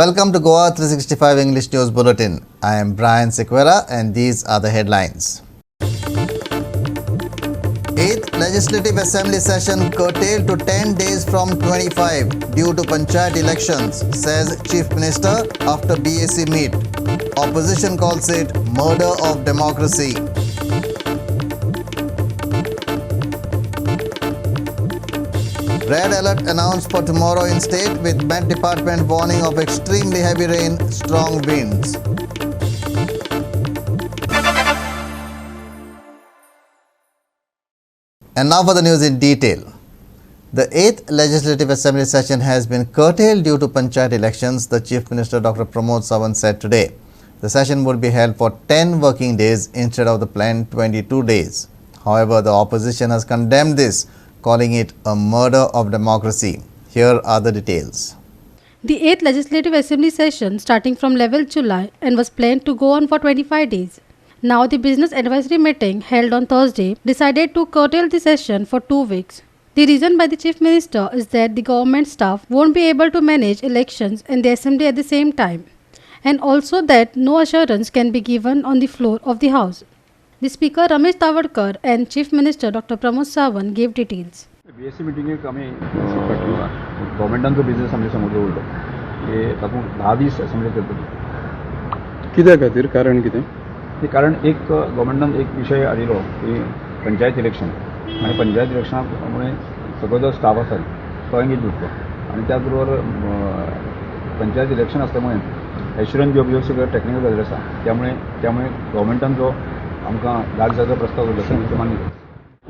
Welcome to GOA365 English News Bulletin. I am Brian Sequera and these are the headlines. 8th Legislative Assembly session curtailed to 10 days from 25 due to Panchayat elections, says Chief Minister after BAC meet. Opposition calls it murder of democracy. Red alert announced for tomorrow in state with Met Department warning of extremely heavy rain, strong winds. And now for the news in detail. The 8th Legislative Assembly session has been curtailed due to Panchayat elections, the Chief Minister Dr. Pramod Sawant said today. The session would be held for 10 working days instead of the planned 22 days. However, the opposition has condemned this, calling it a murder of democracy. Here are the details. The 8th Legislative Assembly session starting from 11th July and was planned to go on for 25 days. Now the Business Advisory meeting held on Thursday decided to curtail the session for 2 weeks. The reason by the Chief Minister is that the government staff won't be able to manage elections and the Assembly at the same time, and also that no assurance can be given on the floor of the House. The Speaker Ramesh Tavadkar and Chief Minister Dr. Pramod Sawant gave details. BSc मिटिंगेक आमी पटला गव्हर्मेंटाचो business आमच्या समोर दवरलो की तातूंत 10-20 assembly करतली कित्या खातीर कारण कितें ते कारण एक गव्हर्मेंटान एक विशय हाडिल्लो की पंचायत इलेक्शन आनी पंचायत इलेक्शना मुळे सगळो जो स्टाफ आसा तो एंगेज उरतो आनी त्याच बरोबर पंचायत इलेक्शन असल्यामुळे एश्युरन्स घेवप ह्यो सगळ्यो टॅक्निकल गजाली आसा त्यामुळे गव्हर्मेंटान जो आमकां लागसारचो प्रस्ताव दवरलो तो मान्य केलो.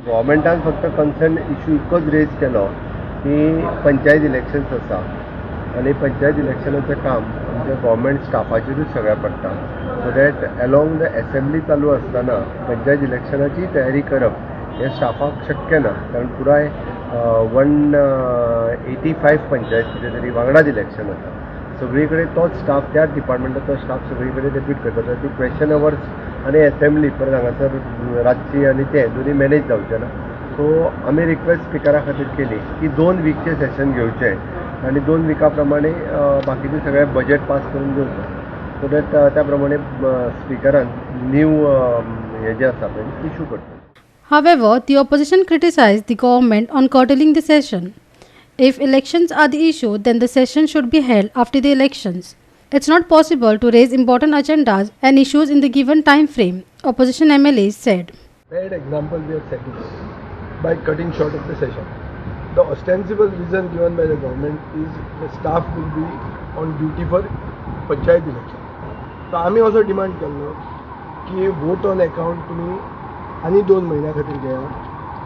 गव्हर्मेंटान फक्त कन्सर्न इश्यू एकच रेज केलो की पंचायत इलेक्शन्स आसा आनी पंचायत इलेक्शनाचें काम आमच्या गव्हर्मेंट स्टाफाचेरूच सगळ्या पडटा so that along the assembly चालू आसतना पंचायत इलेक्शनाची तयारी करप हें स्टाफाक शक्य ना कारण पुराय 185 पंचायत कितें तरी वांगडाच इलेक्शन आसा सगळी कडेन तोच स्टाफ त्याच डिपार्टमेंटाचो स्टाफ सगळी कडेन रिपीट करता ती क्वेश्चन अवर्स आनी असेंब्ली परत हांगासर रातची आनी ते दोनी मॅनेज जावचे ना सो आमी रिक्वेस्ट स्पिकरा खातीर केली की 2 वीकचें सेशन घेवचें आनी 2 विका प्रमाणे बाकीचे सगळे बजेट पास करून घेवचो सो दॅट त्या प्रमाणे स्पिकरान न्यू हे जे आसा पळय इशू करता. However, the opposition criticized the government on curtailing the session. If elections are the issue, then the session should be held after the elections. It's not possible to raise important agendas and issues in the given time frame, opposition MLAs said. Bad example we are setting by cutting short of the session. The ostensible reason given by the government is the staff will be on duty for panchayat election. So आम्ही also demand केलो की vote on account तुम्ही आनी 2 महिन्या खातीर घेया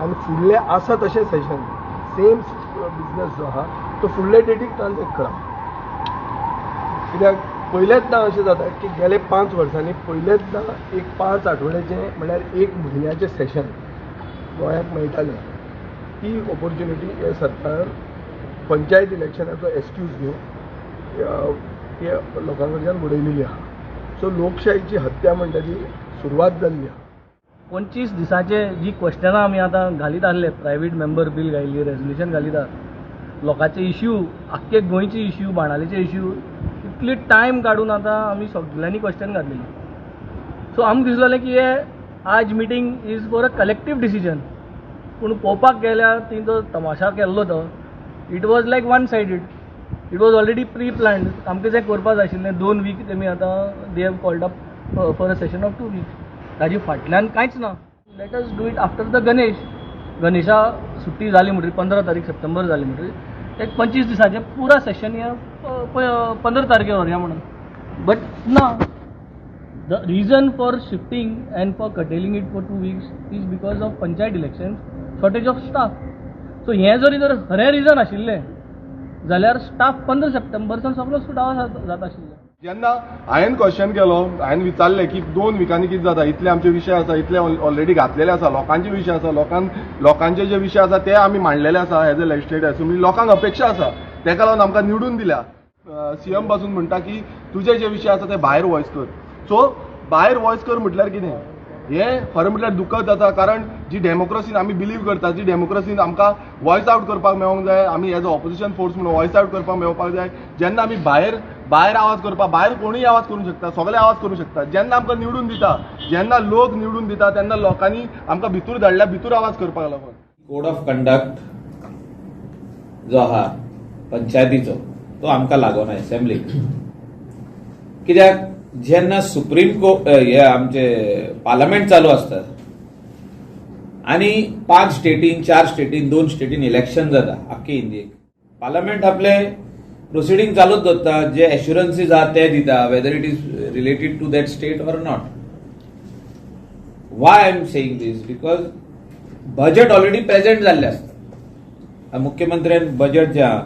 आनी फुडले आसा तशें सेशन सेम बिझनेस जो आहा तो फुडले डेटीक ट्रान्झॅक्ट करा कित्याक पयलेचदा अशें जाता की गेले 5 वर्सांनी पयलेचदा एक 5 आठवड्याचें म्हणल्यार 1 म्हयन्याचें सेशन गोंयाक मेळटालें ती ऑपॉर्च्युनिटी हे सरकार पंचायत इलेक्शनाचो एक्सक्यूज घेवन हे लोकां कडच्यान बुडयलेली आहा सो लोकशायेची हत्या म्हणटा ती सुरवात जाल्ली आहा. 25 दिसाचे जी क्वेश्चनां आमी आतां घालीत आसले प्रायवेट मेंबर बील घायली रेजोल्युशन घालितात लोकांचे इश्यू आख्खे गोंयचे इश्यू बाणालेचे इश्यू इतली टायम काडून आतां आमी सगळ्यांनी क्वेश्चन घातलेली सो आमकां दिसलें की हे आज meeting is for a collective decision पूण पळोवपाक गेल्यार तेंचो तमाशा केल्लो तो it was like one sided it was already pre planned आमकां जें करपाक जाय आशिल्लें 2 वीक तेमी आतां they have called up for a session of 2 weeks ताजी फाटल्यान कांयच ना. Let us do it after the Ganesha सुट्टी जाली म्हणटरी 15 तारीख सप्टेंबर जाली म्हणटरी एक 25 दिसाचें पुरा सेशन या 15 तारखेर व्हरया म्हणून बट ना the reason for shifting and for curtailing it for 2 weeks is because of panchayat election shortage of staff so हें जर खरें रिजन आशिल्लें जाल्यार स्टाफ 15 सप्टेंबरसान सगळो सुटावो जाता आशिल्लो. जेन्ना हांवें क्वेश्चन केलो हांवें विचारलें की 2 विकांनी कितें जाता इतले आमचे विशय आसा इतले ऑलरेडी घातलेले आसा लोकांचे विशय आसा लोकांचे जे विशय आसा ते आमी मांडलेले आसा एज अ लेजिस्लेटिव्ह असेंब्ली लोकांक अपेक्षा आसा तेका लागून आमकां निवडून दिल्या सीएम पासून म्हणटा की तुजे जे विशय आसा ते भायर वॉयस कर सो भायर वॉयस कर म्हटल्यार कितें हें खरें म्हटल्यार दुखद जाता कारण जी डेमोक्रेसीन आमी बिलीव करता, जी डेमोक्रेसीन आमकां वॉयस आउट करपाक मेळोंक जाय, आमी एज अ ऑपोजिशन फोर्स म्हणून वॉयस आउट करपाक मेळपाक जाय. जेन्ना आमी भायर आवाज करपाक, भायर कोणूय आवाज करूंक शकता, सगळे आवाज करूंक शकता. जेन्ना आमकां निवडून दिता, जेन्ना लोक निवडून दिता, तेन्ना लोकांनी आमकां भितूर धाडल्या, भितूर आवाज करपाक लागून. कोड ऑफ कंडक्ट जो आहा पंचायतीचो तो आमकां लागोना एसेंब्लीक. कित्याक जेन्ना सुप्रीम कोर्ट हे आमचे पार्लमेंट चालू आसता आनी 5 स्टेटीन 4 स्टेटीन 2 स्टेटीन इलेक्शन जाता आख्खे इंडियेक, पार्लमेंट आपले प्रोसिडींग चालूच दवरता, जे एश्युरन्सीस आहा ते दिता, whether it is related to that state or not. Why I am saying this? Because budget already present जाल्लें आसता. मुख्यमंत्र्यान बजेट जे आहा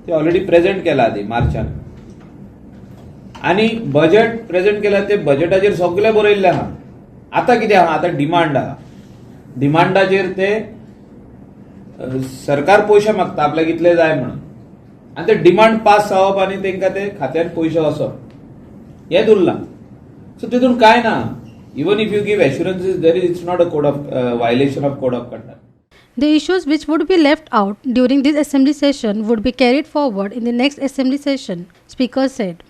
ते ऑलरेडी प्रेझेंट केला आदी मार्चान, आनी बजेट प्रेझेंट केला ते बजेटाचेर सगळे बरयल्ले आहा. आतां कितें आहा, आतां डिमांड आहा. डिमांडाचेर ते सरकार पयशे मागता आपल्याक इतले जाय म्हणून, आनी ते डिमांड पास जावप आनी तांकां ते खात्यान पयशे वचप हेच उरलां. सो तितून कांय ना. Even if you give assurances, it's not a code of violation of code of conduct. The issues which would be left out during this assembly session would be carried forward in the next assembly session, Speaker said.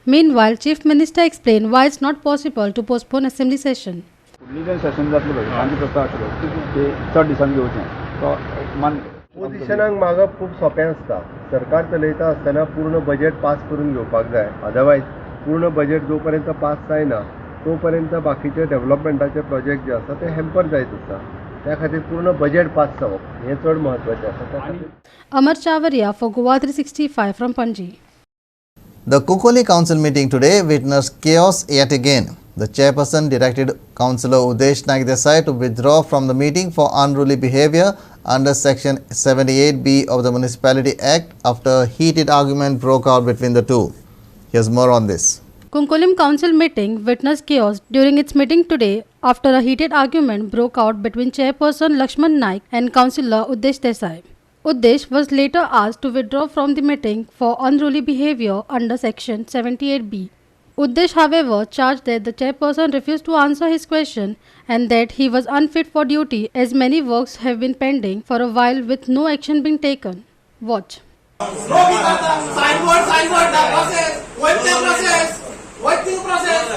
Meanwhile, Chief Minister explained why it's not possible to postpone assembly session. फुडली जें session जातलें पळय तांचो प्रस्ताव आशिल्लो ते चड दिसांनी घेवचें तो मान पोजिशनाक मागप खूब सोंपें आसता. सरकार चलयता आसतना पूर्ण बजेट पास करून घेवपाक जाय. अदरवायज पूर्ण बजेट जो पर्यंत पास जायना तोपर्यंत बाकीचे डेव्हलपमेंटाचे प्रोजेक्ट जे आसा ते हॅम्पर जायत आसता. त्या खातीर पूर्ण बजेट पास जावप हें चड म्हत्वाचें आसा. Amar Chavaria for GOA 365 from Panji. The Kukoli Council meeting today witnessed chaos yet again. The chairperson directed Councillor Udesh Naik Desai to withdraw from the meeting for unruly behaviour under Section 78B of the Municipality Act after a heated argument broke out between the two. Here's more on this. Kunkolim Council meeting witnessed chaos during its meeting today after a heated argument broke out between Chairperson Lakshman Naik and Councillor Udesh Desai. Udesh was later asked to withdraw from the meeting for unruly behaviour under Section 78B. Udesh, however, charged that the chairperson refused to answer his question and that he was unfit for duty as many works have been pending for a while with no action being taken. Watch. Waiting process.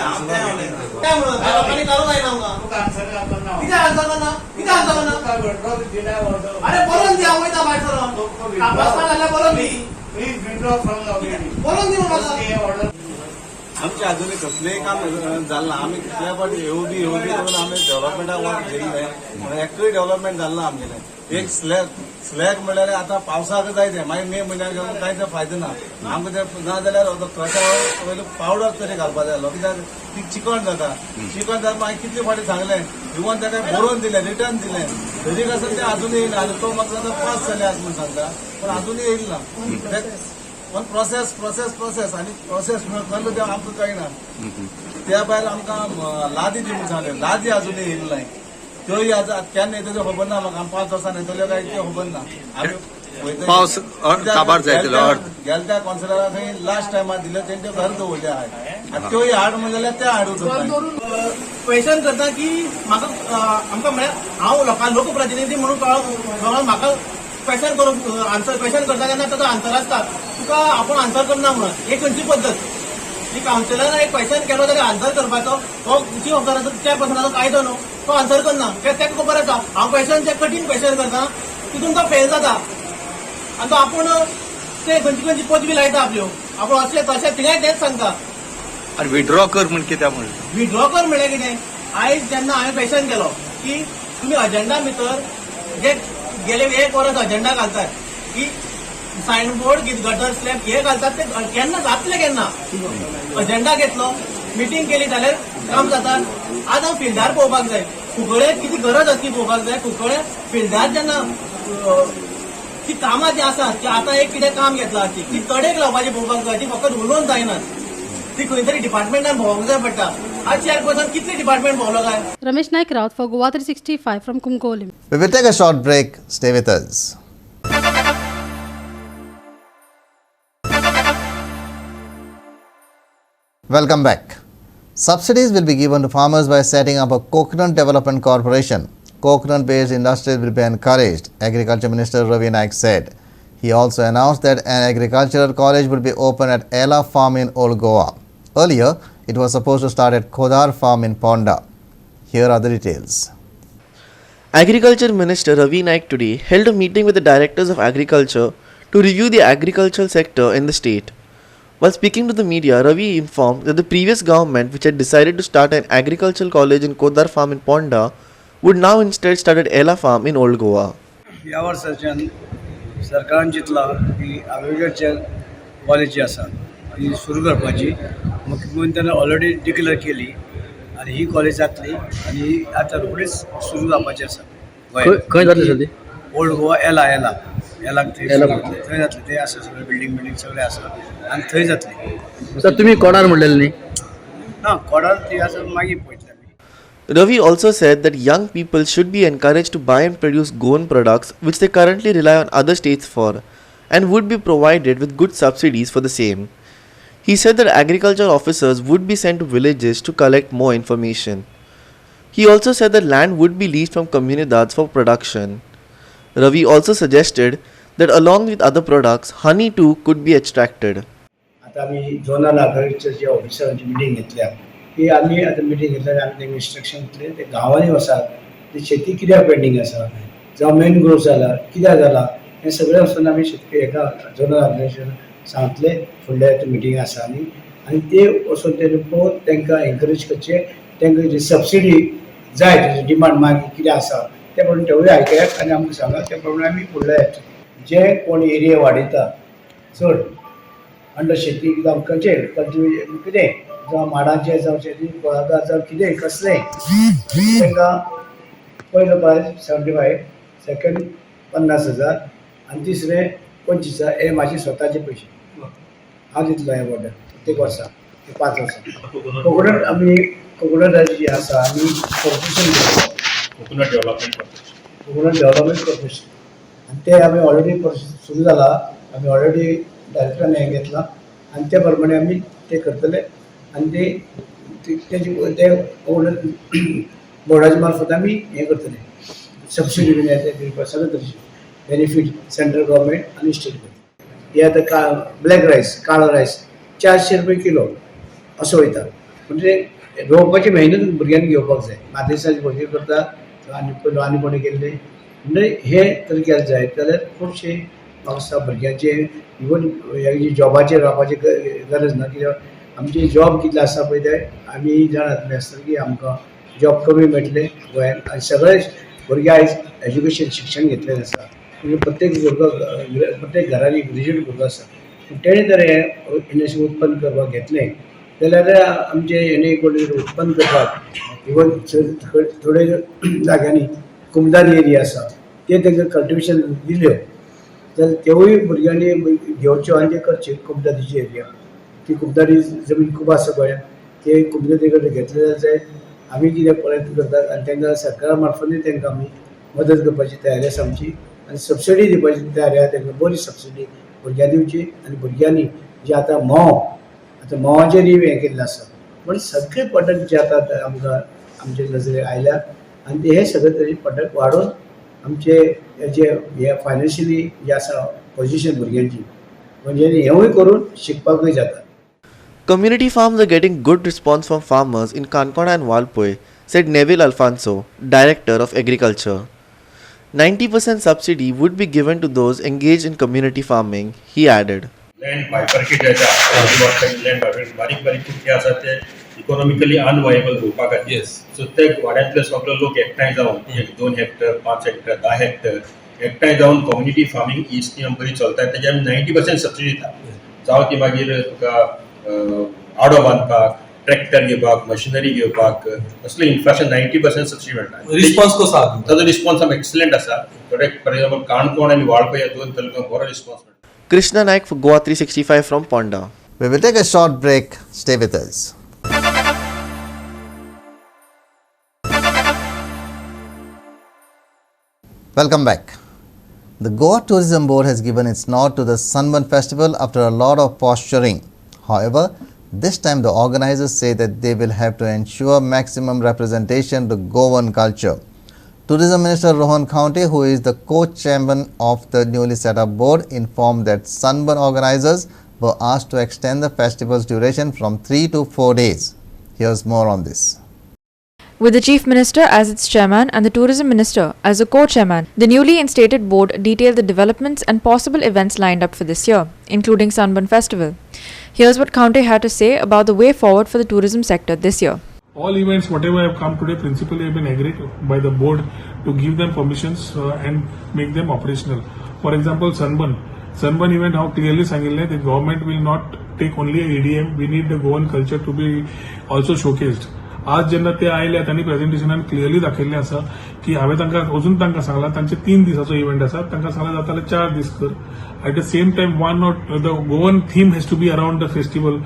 आमचे अजून कसलेंय काम जालें ना. आमी कितल्या फावटी येवं बी करून आमी डेव्हलपमेंटाक वोट गेल्ले पूण एकूय डेव्हलपमेंट जालें ना आमगेलें. एक स्लॅग म्हणल्यार आतां पावसाक जाय तें, मागीर मे म्हयन्याक घेवन कांयच फायदो ना. आमकां तें ना जाल्यार क्रशार पयलीं पावडर तरी घालपाक जाय आसलो, कित्याक ती चिकण जाता. चिकण जाता मागीर कितले फावटी सांगलें, इवन ताका बरोवन दिलें, रिटर्न दिलें, तरी आसून तें अजूनय येयना. आनी तो म्हाका सांगता पास जालें आसा म्हूण सांगता, पूण अजूनय येयल ना. पण प्रोसेस आनी प्रोसेस म्हणून तें आमकां कळना. त्या भायर आमकां लादी दी म्हूण सांगलें, लादी अजूनय येयली नाय. त्योय केन्ना येतल्यो खबर ना म्हाका. 5 वर्सान येतल्यो काय त्यो खबर ना. पावस काबार जायतलो गेल्या त्या कॉन्सलराक थंय लास्ट टायमार दिले तेंचे घर दवरले आहाय. आनी त्योय हाड म्हणलें जाल्यार ते हाडूच क्वेश्चन करता की म्हाका आमकां म्हळ्यार हांव लोकप्रतिनिधी म्हणून म्हाका क्वेश्चन करून आन्सर क्वेश्चन करता तेन्ना ताचो आन्सर आसता, तुका आपूण आन्सर करना म्हणून. एक खंयची पद्दत की कावन्सिलरान एक क्वेश्चन केलो जाल्यार आन्सर करपाचो तो चीफ ऑफिसराचो चॅरपर्सनाचो कायदो न्हू, तो आन्सर करना. ताका खबर आसा हांव क्वेश्चन जे कठीण क्वेश्चन करता तितून तो फेल जाता. आनी तो आपूण ते खंयची पदवी लायता आपल्यो, आपूण अशें तशें तिगाय तेच सांगता. आनी विड्रॉ कर म्हण कित्याक म्हणलें? विड्रॉ कर म्हळ्यार कितें? आयज जेन्ना हांवें क्वेश्चन केलो की तुमी अजेंडा भितर जे गेले 1 वर्स अजेंडा घालतात की सायनबोर्ड गटर स्लॅब हे घालतात ते केन्ना जातले केन्ना? अजेंडा घेतलो, मिटींग केली जाल्यार काम जाता. आज हांव फिल्डार पळोवपाक जाय, कुंकळे किती गरज आसा ती पळोवपाक जाय. कुंकळे फिल्डार जेन्ना ती कामां जी आसात की आतां एक कितें काम घेतलां ती कडेक लावपाची पळोवपाक जाय. ती फकत उलोवन जायनात, ती खंय तरी डिपार्टमेंटान भोंवूंक जाय पडटा. आज चॅरपर्सन कितले डिपार्टमेंट भोंवलो काय? Ramesh Naik Raut for GOA 365 from Kunkolim. We will take a short break. Stay with us. Welcome back. Subsidies will be given to farmers by setting up a coconut development corporation. coconut-based industries will be encouraged, Agriculture Minister Ravi Naik said. He also announced that an agricultural college will be open at Ella Farm in Old Goa. Earlier, it was supposed to start at Kodar Farm in Ponda. Here are the details. Agriculture Minister Ravi Naik today held a meeting with the directors of agriculture to review the agricultural sector in the state. While speaking to the media, Ravi informed that the previous government, which had decided to start an agricultural college in Kodar Farm in Ponda, would now instead start at Ella Farm in Old Goa. ह्या वर्साच्यान सरकारान चिंतला की agriculture college जी आसा ती सुरू करपाची मुख्यमंत्र्यान already declare केली आणि ही कॉलेज जातली आणि ही आतां रोखडीच सुरू जावपाची आसा खंय जातली ती? ओल्ड गोवा एलाक थंय जातली ते आसा सगळे बिल्डींग सगळे आसा आणि थंय जातली. सर तुम्ही कोणार म्हणलेले न्ही? ना कोडार ती आसा मागीर पळयतले. Ravi also said that young people should be encouraged to buy and produce Goan products which they currently rely on other states for and would be provided with good subsidies for the same. He said that agriculture officers would be sent to villages to collect more information. He also said that land would be leased from comunidades for production. Ravi also suggested that along with other products, honey too could be extracted. आता आम्ही zonal agriculture ऑफिसरांची meeting घेतल्या की आम्ही आता meeting घेतल्या आम्ही तांकां instruction दितले ते गांवांनी वसात ती शेती कित्याक पेंडींग आसा जावं मेन ग्रोथ जाला कित्याक जाला हें सगळें वचून आमी शेतकरी हेका झोनल ऑर्गनायझेशन सांगतले फुडल्या मिटींग आसा आनी ते वचून ते पळोवन तांकां एनकरेज करचें तांकां जी सबसिडी जाय तेजी डिमांड मागीर कितें आसा ते प्रमाणे तेवूय आयकयात आनी आमकां सांगात ते प्रमाणे आमी फुडल्या जे कोण एरिया वाडयता चड अंडर शेती जावं कल्टिवेशन कितें जावं माडाचें जावं शेती फळां जावं कितेंय कसलेंय तांकां पयलो प्रायस 75, सेकंड 50,000 आनी तिसरें 25,000 हे म्हाजे स्वताचे पयशे हांव दितलो ह्या बॉर्डर प्रत्येक वर्सा 5 वर्सां. कोकोनट आमी कोकोनटाची जी आसा आमी कॉर्पोरेशन घेतलो कोकोनट डेव्हलपमेंट कॉर्पोरेशन आनी ते आमी ऑलरेडी सुरू जाला आमी ऑलरेडी डायरेक्टरान हें घेतलां आनी ते प्रमाणे आमी ते करतले आनी तेजी ते बोर्डाच्या मार्फत आमी हें करतले सबसिडी बीन येता सगळे तरेची बेनिफीट सेंट्रल गव्हर्मेंट आनी स्टेट गव्हर्मेंट. हे आतां ब्लॅक रायस काळो रायस 400 रुपये किलो असो वयता म्हणजे रोवपाची मेहनत भुरग्यांनी घेवपाक जाय. मादेसाचे भुरगे करता आनी पयलो आनी कोणी केल्ले म्हणजे हे तर केलें जाय जाल्यार खुबशे म्हाका दिसता भुरग्यांचे इवन हे जॉबाचेर रावपाची गरज ना कित्याक आमचे जॉब कितले आसा पळय ते आमी जाणात आसता की आमकां जॉब कमी मेळटले गोंयांत आनी सगळे भुरगे आयज एज्युकेशन शिक्षण घेतलेलें आसा म्हणजे प्रत्येक भुरगो प्रत्येक घरांनी ग्रेज्युएट भुरगो आसा तेणे जर हें इंडस्ट्री उत्पन्न करपाक घेतलें जाल्यार आमचे हेणे कोण उत्पन्न करपाक इवन थोडे जाग्यांनी कुमदारी एरिया आसा ते तांकां कल्टिवेशन दिल्यो जाल्यार तेवूय भुरग्यांनी घेवच्यो आनी ते करचे कुमदारीची एरिया ती कुमदारी जमीन खूब आसा गोंयांत ते कुमदारी कडेन घेतले जाल्यार आमी कितें प्रयत्न करतात आनी तांकां सरकारा मार्फतूय तांकां आमी मदत करपाची तयारी आसा आमची आनी सबसिडी दिवपाची तयारी आसा तांकां बरी सबसिडी भुरग्यांक दिवची आनी भुरग्यांनी जे आतां म्होवाचेर हें केल्लें आसा पूण सगळे प्रॉडक्ट जे आतां आमकां आमचे नजरेक आयल्यात आनी हे सगळे तरेचे प्रॉडक्ट वाडोवन आमचे जे हे फायनान्शियली जे आसा पोजिशन भुरग्यांची म्हणजे हेंवूय करून शिकपाकूय जाता. Community farms are getting good response from farmers in Kankonda and Walpoi, said Neville Alfonso, Director of Agriculture. 90% subsidy would be given to those engaged in community farming, he added. Land bifurcate land बारीक कितके आसा ते economically unviable रोवपा खातीर. Yes so ते वाड्यांतले सगळे लोक एकठांय जावन 2 हेक्टर 5 हेक्टर 10 हेक्टर एकठांय जावन कम्युनिटी फार्मिंग ही स्कीम बरी चलता तेजे आमी 90% सबसिडी दिता. जावं ती मागीर तुका आडो बांदपाक ट्रॅक्टर घेवपाक मशिनरी घेवपाक असले इन्फ्रास्ट्रक्चर 90% सबसिडी मेळटा. रिस्पॉन्स कसो आसा? ताजो रिस्पॉन्स आम एक्सलंट आसा. थोडे फॉर एग्जांपल काणकोण आनी वाळपय ह्या 2 तालुक्यांक बरो रिस्पॉन्स मेळटा. Krishna Naik for GOA365 from Ponda. We will take a short break. Stay with us. Welcome back. The Goa Tourism Board has given its nod to the Sunburn Festival after a lot of posturing. However, this time the organizers say that they will have to ensure maximum representation to Goan culture. Tourism Minister Rohan Khaunte, who is the co-chairman of the newly set up board, informed that Sunburn organizers were asked to extend the festival's duration from 3 to 4 days. Here's more on this. With the Chief Minister as its chairman and the Tourism Minister as a co-chairman, the newly instated board detailed the developments and possible events lined up for this year, including Sunburn Festival. Here's what Khaunte had to say about the way forward for the tourism sector this year. All events, whatever have come today, principally have been agreed by the board to give them permissions and make them operational. For example, Sunburn event, how clearly सांगितले, the government will not take only a EDM. We need the Goan culture to be also showcased. आज जेन्ना ते आयले तांणी प्रेझेंटेशनान clearly दाखयल्लें आसा की हांवें तांकां अजून तांकां सांगलां तांचे 3 दिसाचो इव्हेंट आसा तांकां सांगलां जाता जाल्यार 4 दीस कर. At the same time, one or the Goan theme has to be around the festival.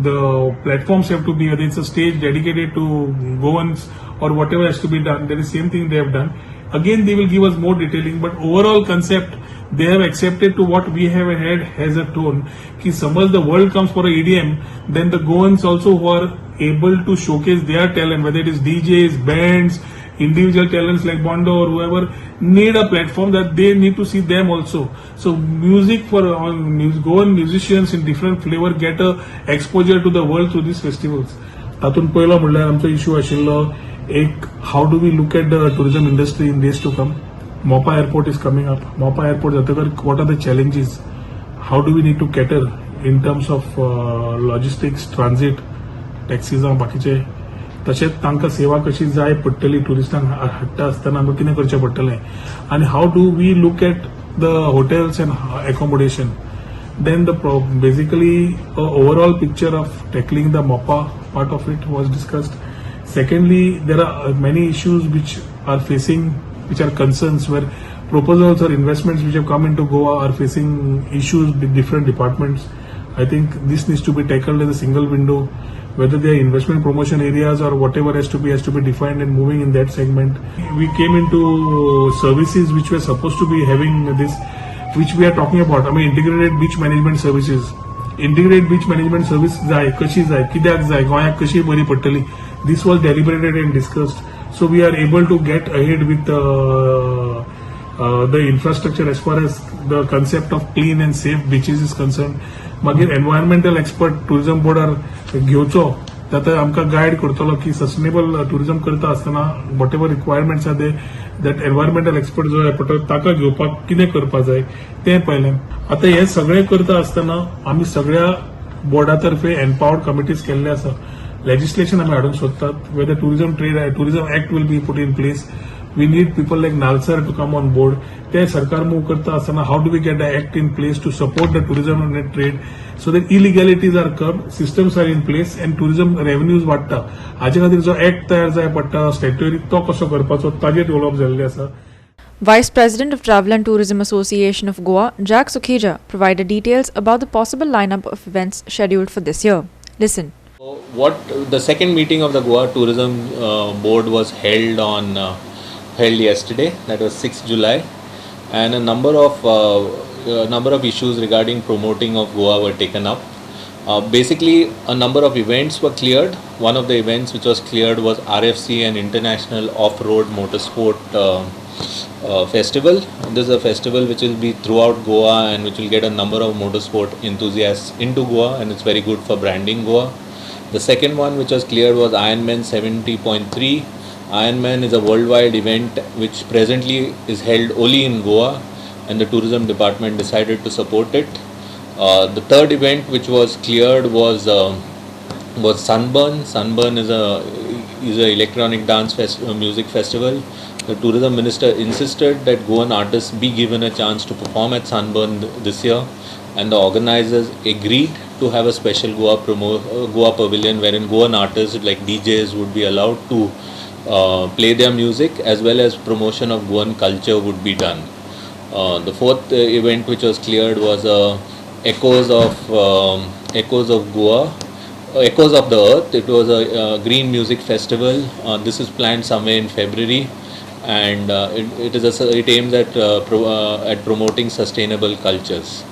The platforms have to be, whether it's a stage dedicated to Goans or whatever has to be done. That is same thing they have done. Again, they will give us more detailing, but overall concept they have accepted to what we have had has a tone. Ki suppose the world comes for a EDM, then the Goans also who are able to showcase their talent, whether it is DJs, bands, individual talents like Bondo or whoever, need a platform that they need to see them also. So music for Goan musicians in different flavor get a exposure to the world through these festivals. तातून पहिलो म्हणल्यार आमचो issue आशिल्लो एक, how do we look at the tourism industry in days to come? Mopa airport is coming up. Mopa airport जातकर what are the challenges? How do we need to cater in terms of logistics, transit, taxis and बाकीचे. तशेंच तांकां सेवा कशी जाय पडटली टुरिस्टांक हाडटा आसतना आमकां कितें करचें पडटलें आनी how do we look at the hotels and accommodation. Then basically overall picture of tackling the MOPA part of it was discussed. Secondly, there are many issues which are concerns where proposals or investments which have come into Goa are facing issues with different departments. I think this needs to be tackled as a single window, whether they are investment promotion areas or whatever has to be defined and moving in that segment. We came into services which were supposed to be having this, which we are talking about. I mean, integrated beach management services. Integrated beach management service जाय कशी जाय कित्याक जाय गोंयाक कशी बरी पडटली. This was deliberated and discussed. So we are able to get ahead with the infrastructure as far as the concept of clean and safe beaches is concerned. मागीर environmental expert tourism board घेवचो जाता आमकां guide करतलो की sustainable tourism करता आसतना whatever requirements are that environmental expert जो पडटा ताका घेवपाक कितें करपाक जाय तें पयलें. आतां हें सगळें करता आसतना आमी सगळ्या बोर्डा तर्फे एम्पावर्ड कमिटीज केल्ले आसा. लेजिस्लेशन आमी हाडूंक सोदतात. Whether tourism act will be put in place. We need people like Nalsar to come on board. ते सरकार मूव करता असताना how do we get the act in place to support the tourism and trade so that illegalities are curbed, systems are in place and tourism revenues वाडटा. हाजे खातीर जो act तयार जाय पडटा स्टॅट्युटरी तो कसो करपाचो ताजेर डेव्हलप जाल्ले आसा. Vice President of Travel and Tourism Association of Goa, Jack Sukhija, provided details about the possible lineup of events scheduled for this year. Listen. The second meeting of the Goa Tourism Board was held yesterday, that was 6th July, and a number of issues regarding promoting of Goa were taken up. Basically, a number of events were cleared. One of the events which was cleared was RFC, an international off-road motorsport festival. This is a festival which will be throughout Goa and which will get a number of motorsport enthusiasts into Goa, and it's very good for branding Goa. The second one which was cleared was Ironman 70.3. Ironman is a worldwide event which presently is held only in Goa, and the tourism department decided to support it. The third event which was cleared was Sunburn. Sunburn is a electronic dance music festival. The tourism minister insisted that Goan artists be given a chance to perform at Sunburn this year, and the organizers agreed to have a special Goa pavilion wherein Goan artists like DJs would be allowed to play their music, as well as promotion of Goan culture would be done. The fourth event which was cleared was Echoes of Goa, Echoes of the Earth. It was a green music festival. This is planned somewhere in February, and it aims at promoting sustainable cultures.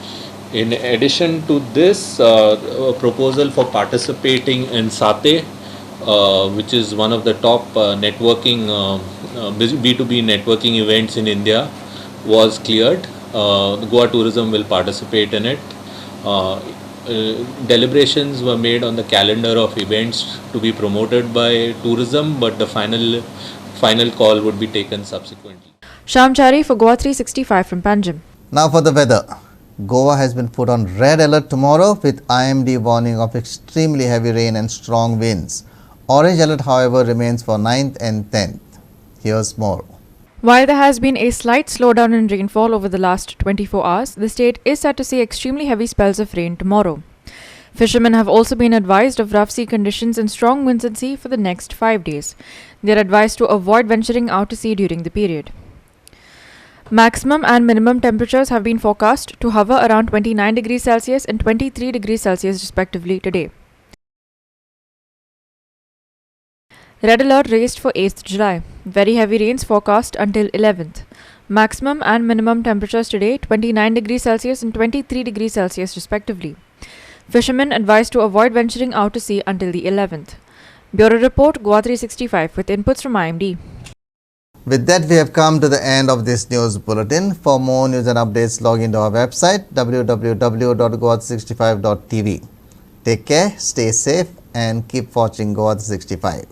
In addition to this, a proposal for participating in Satay which is one of the top networking B2B networking events in India, was cleared. Goa Tourism will participate in it. Deliberations were made on the calendar of events to be promoted by tourism, but the final call would be taken subsequently. Shamchari for GOA365 from Panjim. Now for the weather. Goa has been put on red alert tomorrow with IMD warning of extremely heavy rain and strong winds. Orange alert, however, remains for 9th and 10th. Here's more. While there has been a slight slowdown in rainfall over the last 24 hours, the state is set to see extremely heavy spells of rain tomorrow. Fishermen have also been advised of rough sea conditions and strong winds at sea for the next 5 days. They are advised to avoid venturing out to sea during the period. Maximum and minimum temperatures have been forecast to hover around 29 degrees Celsius and 23 degrees Celsius respectively today. Red alert raised for 8th July. Very heavy rains forecast until 11th. Maximum and minimum temperatures today 29 degrees Celsius and 23 degrees Celsius respectively. Fishermen advised to avoid venturing out to sea until the 11th. Bureau Report, GOA365 with inputs from IMD. With that, we have come to the end of this news bulletin. For more news and updates, log into our website www.goa365.tv. Take care, stay safe and keep watching GOA365.